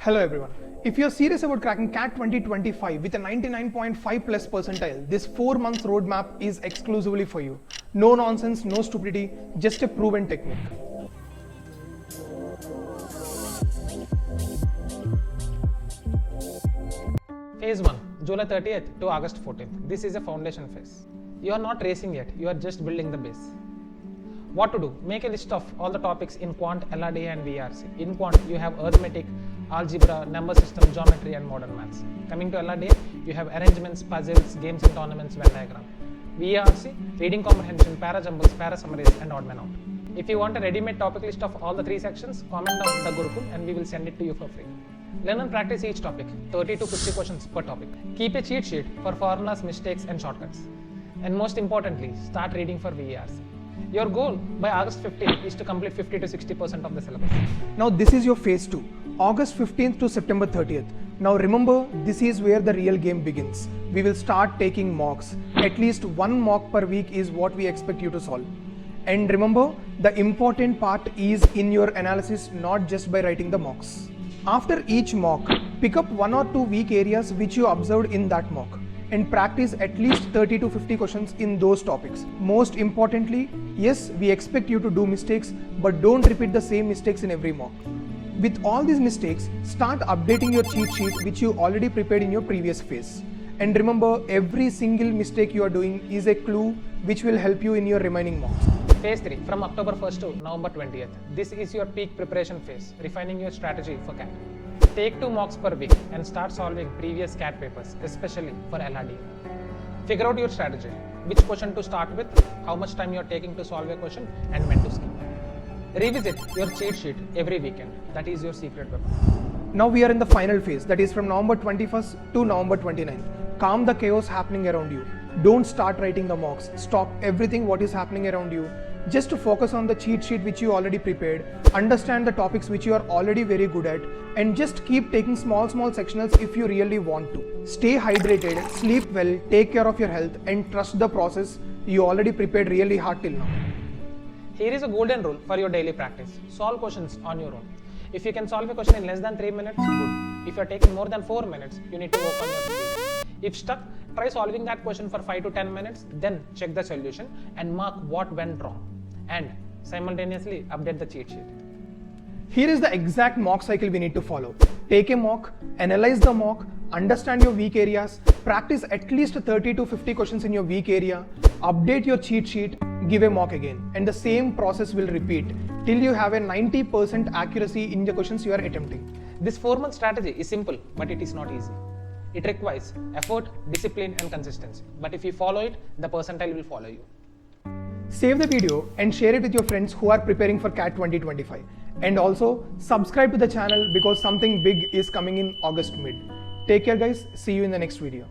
Hello everyone. If you're serious about cracking CAT 2025 with a 99.5 plus percentile, this 4 months roadmap is exclusively for you. No nonsense, no stupidity, just a proven technique. Phase 1, July 30th to August 14th. This is a foundation phase. You are not racing yet, you are just building the base. What to do? Make a list of all the topics in Quant, LRDA and VARC. In Quant, you have arithmetic, algebra, number system, geometry and modern maths. Coming to LRDA, you have arrangements, puzzles, games and tournaments, Venn diagram. VARC, reading comprehension, para-jumbles, para-summaries and odd man out. If you want a ready-made topic list of all the 3 sections, comment down the Gurukul and we will send it to you for free. Learn and practice each topic, 30 to 50 questions per topic. Keep a cheat sheet for formulas, mistakes and shortcuts. And most importantly, start reading for VARC. Your goal by August 15th is to complete 50 to 60% of the syllabus. Now this is your phase 2, August 15th to September 30th. Now remember, this is where the real game begins. We will start taking mocks. At least 1 mock per week is what we expect you to solve. And remember, the important part is in your analysis, not just by writing the mocks. After each mock, pick up 1 or 2 weak areas which you observed in that mock and practice at least 30 to 50 questions in those topics. Most importantly, yes, we expect you to do mistakes, but don't repeat the same mistakes in every mock. With all these mistakes, start updating your cheat sheet which you already prepared in your previous phase. And remember, every single mistake you are doing is a clue which will help you in your remaining mocks. Phase 3, from October 1st to November 20th. This is your peak preparation phase, refining your strategy for CAT. Take 2 mocks per week and start solving previous CAT papers, especially for LRD. Figure out your strategy, which question to start with, how much time you are taking to solve a question and when to skip. Revisit your cheat sheet every weekend. That is your secret weapon. Now we are in the final phase, that is from November 21st to November 29th. Calm the chaos happening around you. Don't start writing the mocks. Stop everything what is happening around you. Just to focus on the cheat sheet which you already prepared, understand the topics which you are already very good at, and just keep taking small sectionals if you really want to. Stay hydrated, sleep well, take care of your health, and trust the process. You already prepared really hard till now. Here is a golden rule for your daily practice. Solve questions on your own. If you can solve a question in less than 3 minutes, good. If you are taking more than 4 minutes, you need to work on your speed. If stuck, try solving that question for 5 to 10 minutes, then check the solution and mark what went wrong. And simultaneously update the cheat sheet. Here is the exact mock cycle we need to follow. Take a mock, analyze the mock, understand your weak areas, practice at least 30 to 50 questions in your weak area, update your cheat sheet, give a mock again, and the same process will repeat till you have a 90% accuracy in the questions you are attempting. This 4-month strategy is simple, but it is not easy. It requires effort, discipline and consistency. But if you follow it, the percentile will follow you. Save the video and share it with your friends who are preparing for CAT 2025. And also subscribe to the channel because something big is coming in August mid. Take care guys, see you in the next video.